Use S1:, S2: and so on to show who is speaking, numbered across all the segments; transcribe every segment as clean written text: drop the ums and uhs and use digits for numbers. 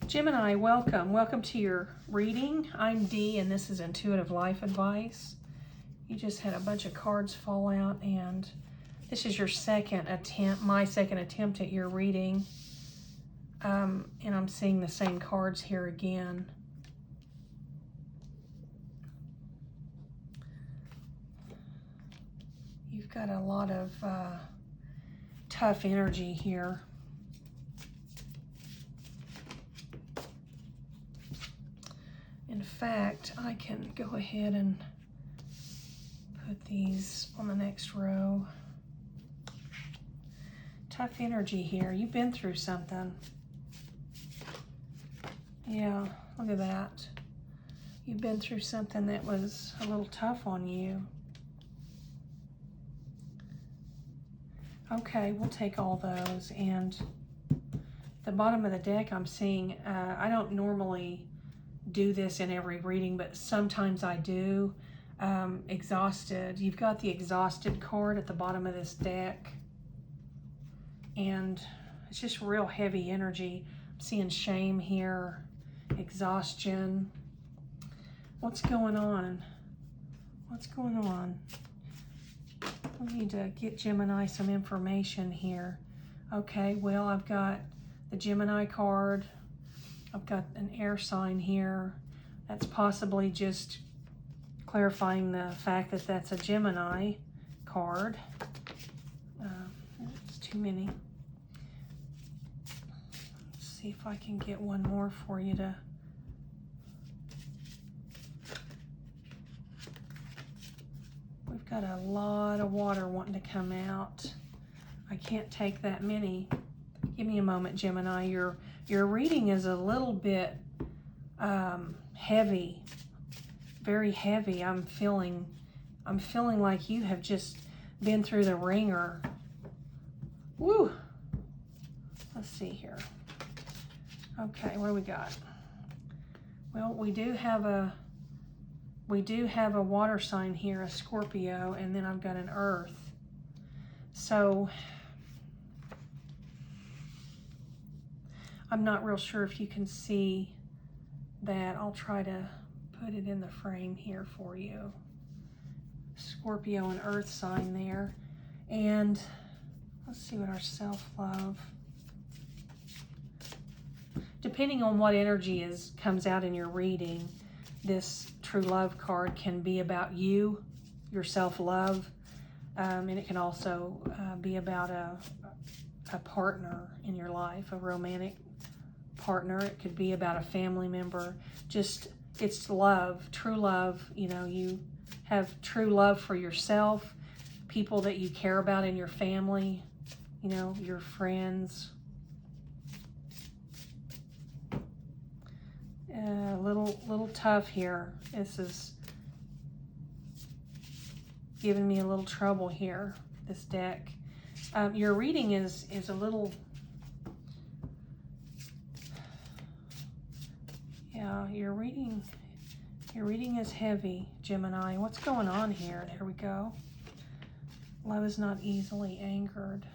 S1: Gemini, welcome. Welcome to your reading. I'm Dee, and this is Intuitive Life Advice. You just had a bunch of cards fall out, and this is your second attempt, my second attempt at your reading. And I'm seeing the same cards here again. You've got a lot of tough energy here. In fact, I can go ahead and put these on the next row. Tough energy here. You've been through something. Yeah, look at that. You've been through something that was a little tough on you. Okay, we'll take all those. And the bottom of the deck I'm seeing, I don't normally do this in every reading, but sometimes I do. Exhausted. You've got the exhausted card at the bottom of this deck, and it's just real heavy energy. I'm seeing shame here, exhaustion. What's going on? What's going on? We need to get Gemini some information here. Okay, well, I've got the Gemini card. I've got an air sign here. That's possibly just clarifying the fact that that's a Gemini card. It's too many. Let's see if I can get one more for you to... We've got a lot of water wanting to come out. I can't take that many. Give me a moment, Gemini. Your reading is a little bit heavy, very heavy. I'm feeling like you have just been through the ringer. Woo! Let's see here. Okay, what do we got? Well, we do have a water sign here, a Scorpio, and then I've got an Earth. So I'm not real sure if you can see that. I'll try to put it in the frame here for you. Scorpio and Earth sign there. And let's see what our self-love. Depending on what energy comes out in your reading, this true love card can be about you, your self-love, and it can also be about a partner in your life, a romantic partner. It could be about a family member. Just, it's love, true love. You know, you have true love for yourself, people that you care about in your family, you know, your friends. A little tough here. This is giving me a little trouble here, this deck. Your reading is a little... Yeah, your reading is heavy, Gemini. What's going on here? There we go. Love is not easily angered.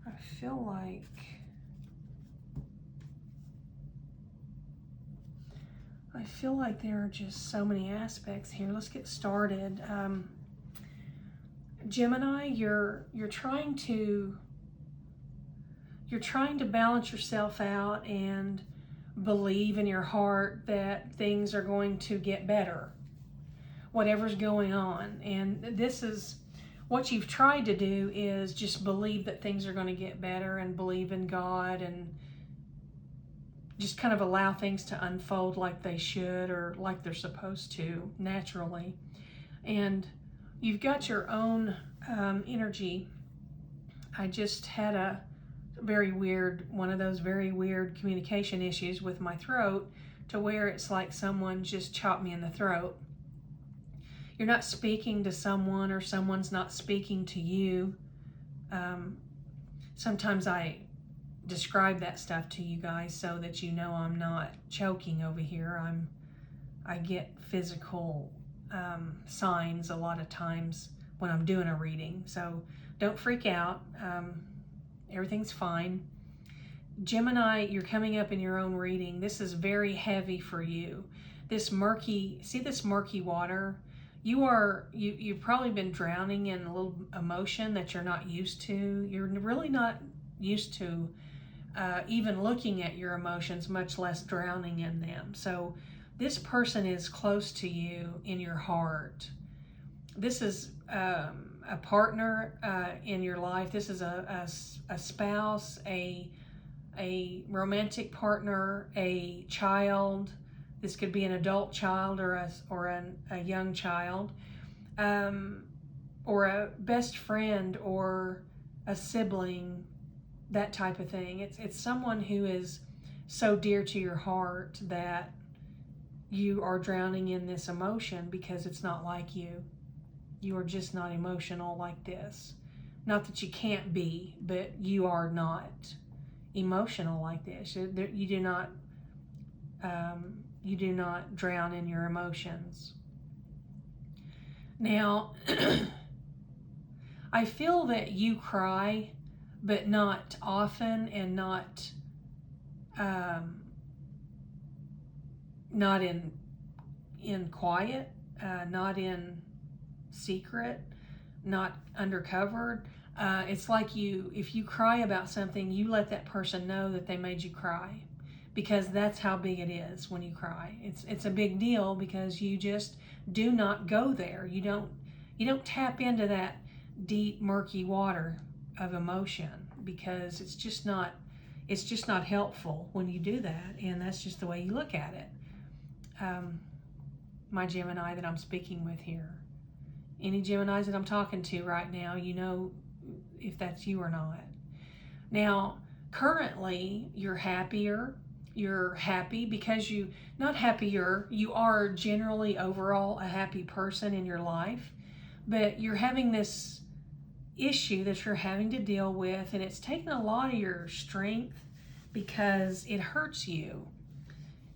S1: I feel like there are just so many aspects here. Let's get started. Gemini, you're trying to balance yourself out and believe in your heart that things are going to get better, whatever's going on. And this is what you've tried to do, is just believe that things are going to get better and believe in God and just kind of allow things to unfold like they should, or like they're supposed to, naturally. And you've got your own energy. I just had one of those very weird communication issues with my throat, to where it's like someone just chopped me in the throat. You're not speaking to someone, or someone's not speaking to you. Sometimes I describe that stuff to you guys so that you know I'm not choking over here. I get physical signs a lot of times when I'm doing a reading, so don't freak out. Everything's fine. Gemini, you're coming up in your own reading. This is very heavy for you. This murky, see this murky water? You've probably been drowning in a little emotion that you're not used to. You're really not used to even looking at your emotions, much less drowning in them. So this person is close to you in your heart. This is a partner in your life. This is a spouse, a romantic partner, a child. This could be an adult child or a young child, or a best friend or a sibling, that type of thing. It's someone who is so dear to your heart that you are drowning in this emotion because it's not like you. You are just not emotional like this. Not that you can't be, but you are not emotional like this. You do not drown in your emotions. Now, I feel that you cry, but not often, and not in quiet, not in secret, not undercover. It's like if you cry about something, you let that person know that they made you cry, because that's how big it is when you cry. It's a big deal because you just do not go there. You don't tap into that deep, murky water of emotion, because it's just not helpful when you do that, and that's just the way you look at it. My Gemini that I'm speaking with here, any Geminis that I'm talking to right now, you know if that's you or not. Now, currently, you're happier. You're happy because you are generally overall a happy person in your life, but you're having this issue that you're having to deal with, and it's taking a lot of your strength because it hurts you.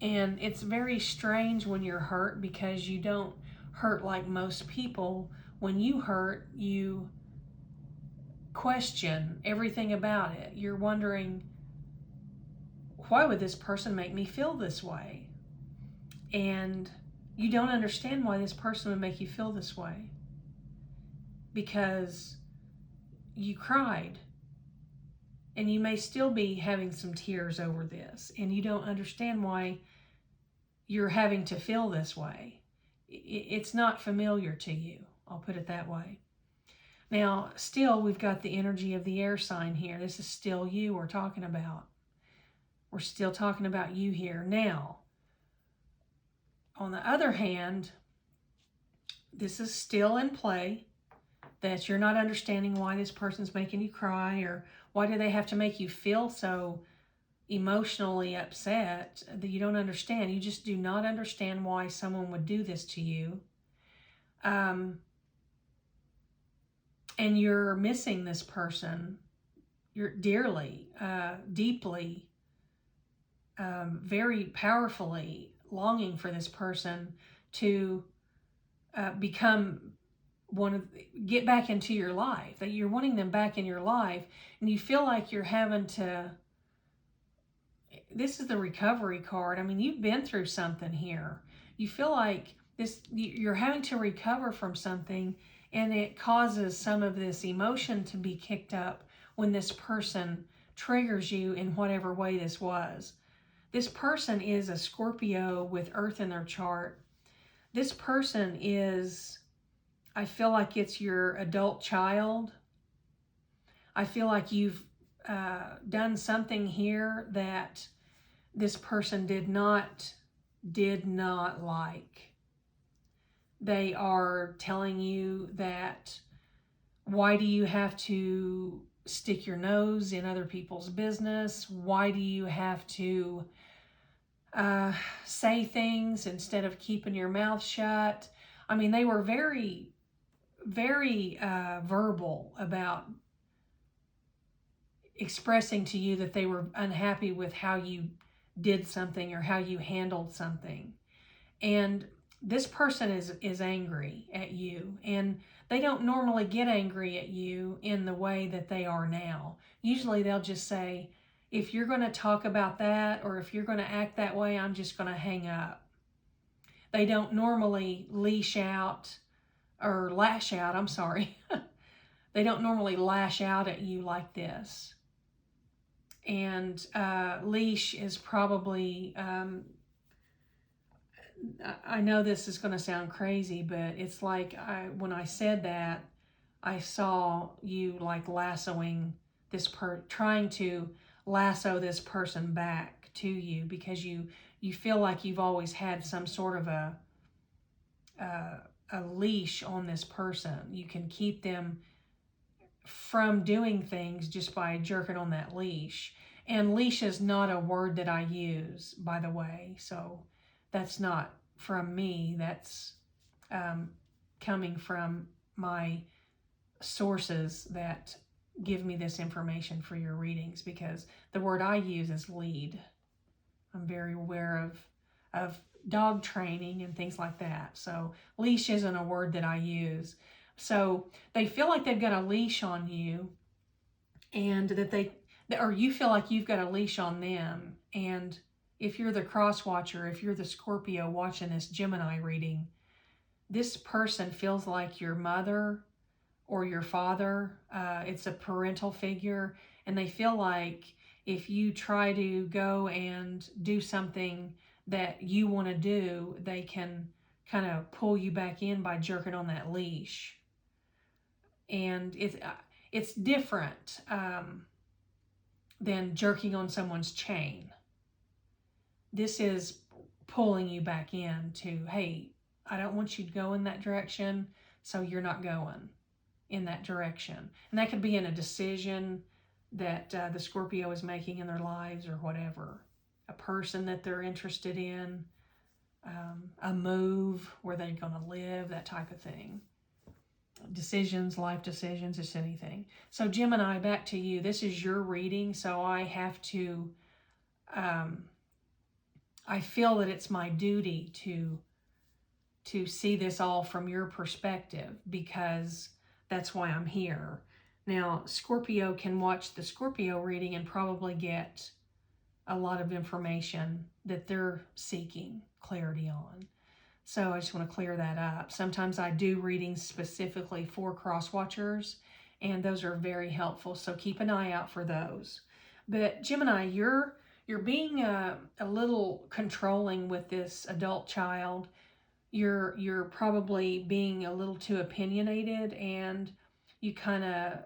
S1: And it's very strange when you're hurt, because you don't hurt like most people. When you hurt, you question everything about it. You're wondering, why would this person make me feel this way? And you don't understand why this person would make you feel this way, because you cried, and you may still be having some tears over this, and you don't understand why you're having to feel this way. It's not familiar to you, I'll put it that way. Now, still, we've got the energy of the air sign here. This is still you we're talking about. We're still talking about you here. Now, on the other hand, this is still in play, that you're not understanding why this person's making you cry, or why do they have to make you feel so emotionally upset that you don't understand. You just do not understand why someone would do this to you. And you're missing this person. You're dearly, deeply, very powerfully longing for this person to get back into your life, that you're wanting them back in your life, and you feel like you're having to, this is the recovery card. I mean, you've been through something here. You feel like you're having to recover from something, and it causes some of this emotion to be kicked up when this person triggers you in whatever way this was. This person is a Scorpio with Earth in their chart. This person is, I feel like it's your adult child. I feel like you've done something here that this person did not like. They are telling you that, why do you have to stick your nose in other people's business? Why do you have to say things instead of keeping your mouth shut? I mean, they were very, very verbal about expressing to you that they were unhappy with how you did something or how you handled something. And this person is angry at you, and they don't normally get angry at you in the way that they are now. Usually they'll just say, if you're going to talk about that or if you're going to act that way, I'm just going to hang up. They don't normally leash out or lash out, I'm sorry. They don't normally lash out at you like this. And leash is probably, I know this is going to sound crazy, but it's like when I said that, I saw you like lassoing this trying to lasso this person back to you because you feel like you've always had some sort of a leash on this person. You can keep them from doing things just by jerking on that leash. And leash is not a word that I use, by the way, so that's not from me. That's coming from my sources that give me this information for your readings, because the word I use is lead. I'm very aware of dog training and things like that. So leash isn't a word that I use. So they feel like they've got a leash on you, and or you feel like you've got a leash on them. And if you're the cross watcher, if you're the Scorpio watching this Gemini reading, this person feels like your mother or your father. It's a parental figure, and they feel like if you try to go and do something that you want to do, they can kind of pull you back in by jerking on that leash. And it's different than jerking on someone's chain. This is pulling you back in to, hey, I don't want you to go in that direction, so you're not going in that direction. And that could be in a decision that the Scorpio is making in their lives or whatever. A person that they're interested in, a move, where they're going to live, that type of thing. Decisions, life decisions, just anything. So Gemini, back to you. This is your reading, so I have to, I feel that it's my duty to see this all from your perspective, because that's why I'm here. Now, Scorpio can watch the Scorpio reading and probably get a lot of information that they're seeking clarity on. So I just want to clear that up. Sometimes I do readings specifically for cross watchers, and those are very helpful. So keep an eye out for those. But Gemini, you're being a little controlling with this adult child. You're probably being a little too opinionated, and you kind of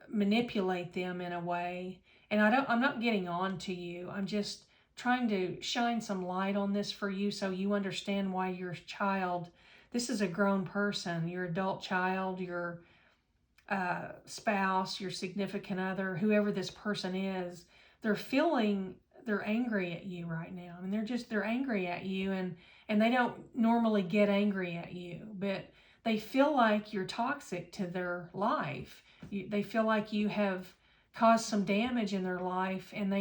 S1: manipulate them in a way. And I'm not getting on to you. I'm just trying to shine some light on this for you so you understand why your child, this is a grown person, your adult child, your spouse, your significant other, whoever this person is, they're angry at you right now. I mean, they're angry at you, and they don't normally get angry at you, but they feel like you're toxic to their life. They feel like you have caused some damage in their life, and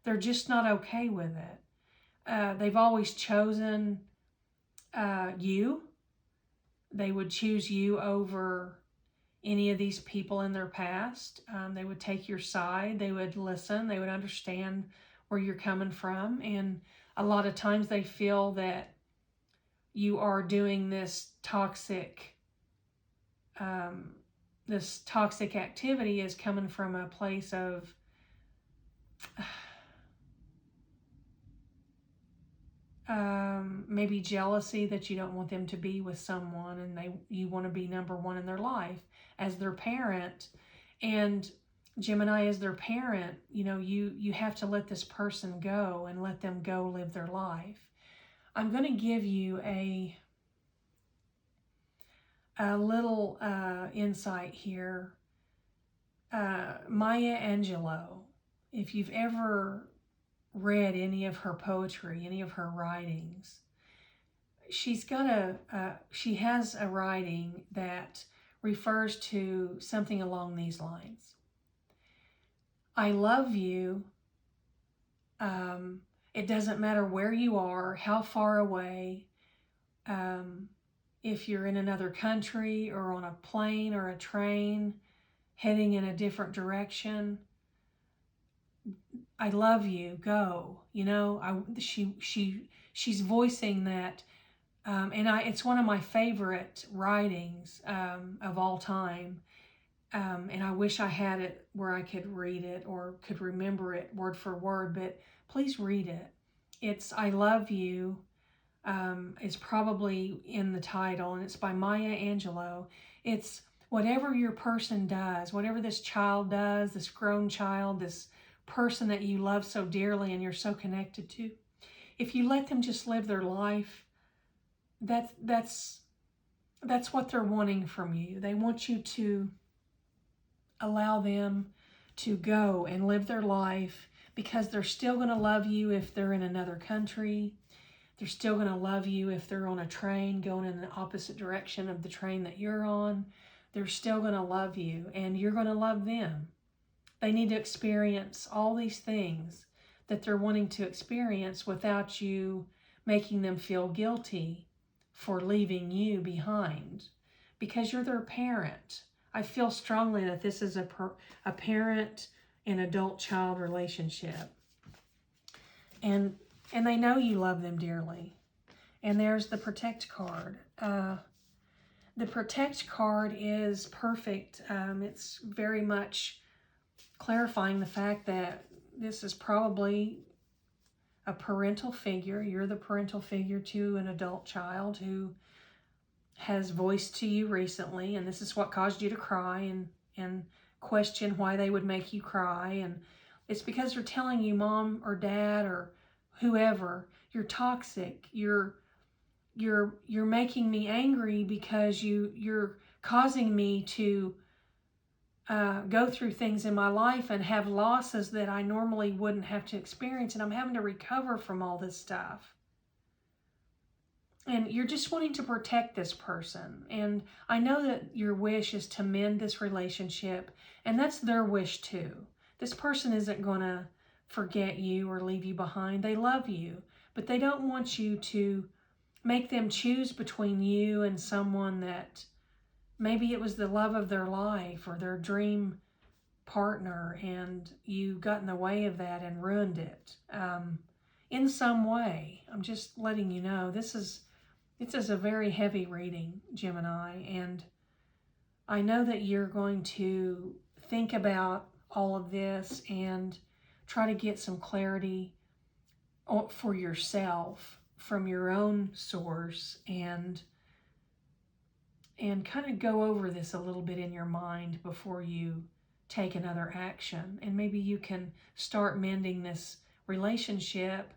S1: they're just not okay with it. They've always chosen you. They would choose you over any of these people in their past. They would take your side. They would listen. They would understand where you're coming from. And a lot of times they feel that you are doing this toxic activity is coming from a place of maybe jealousy, that you don't want them to be with someone, and you want to be number one in their life as their parent. And Gemini, as their parent, you have to let this person go and let them go live their life. I'm going to give you a little insight here. Maya Angelou, if you've ever read any of her poetry, any of her writings, she has a writing that refers to something along these lines. I love you. It doesn't matter where you are, how far away, if you're in another country or on a plane or a train heading in a different direction. I love you, go. You know, she's voicing that, and it's one of my favorite writings of all time. And I wish I had it where I could read it or could remember it word for word, but please read it. It's I Love You. It's probably in the title, and it's by Maya Angelou. It's whatever your person does, whatever this child does, this grown child, this person that you love so dearly and you're so connected to, if you let them just live their life, that's what they're wanting from you. They want you to allow them to go and live their life, because they're still going to love you if they're in another country. They're still going to love you if they're on a train going in the opposite direction of the train that you're on. They're still going to love you, and you're going to love them. They need to experience all these things that they're wanting to experience without you making them feel guilty for leaving you behind, because you're their parent. I feel strongly that this is a parent and adult-child relationship. And they know you love them dearly. And there's the Protect card. The Protect card is perfect. It's very much clarifying the fact that this is probably a parental figure. You're the parental figure to an adult child who has voiced to you recently, and this is what caused you to cry and question why they would make you cry. And it's because they're telling you, mom or dad or whoever, you're toxic. You're making me angry because you're causing me to go through things in my life and have losses that I normally wouldn't have to experience, and I'm having to recover from all this stuff. And you're just wanting to protect this person. And I know that your wish is to mend this relationship, and that's their wish too. This person isn't going to forget you or leave you behind. They love you, but they don't want you to make them choose between you and someone that maybe it was the love of their life or their dream partner, and you got in the way of that and ruined it in some way. I'm just letting you know this is a very heavy reading, Gemini, and I know that you're going to think about all of this and try to get some clarity for yourself from your own source, and kind of go over this a little bit in your mind before you take another action. And maybe you can start mending this relationship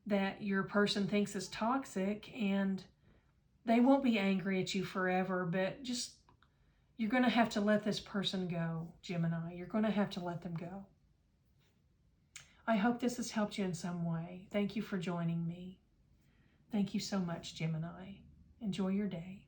S1: that your person thinks is toxic, and they won't be angry at you forever, but just, you're going to have to let this person go, Gemini. You're going to have to let them go. I hope this has helped you in some way. Thank you for joining me. Thank you so much, Gemini. Enjoy your day.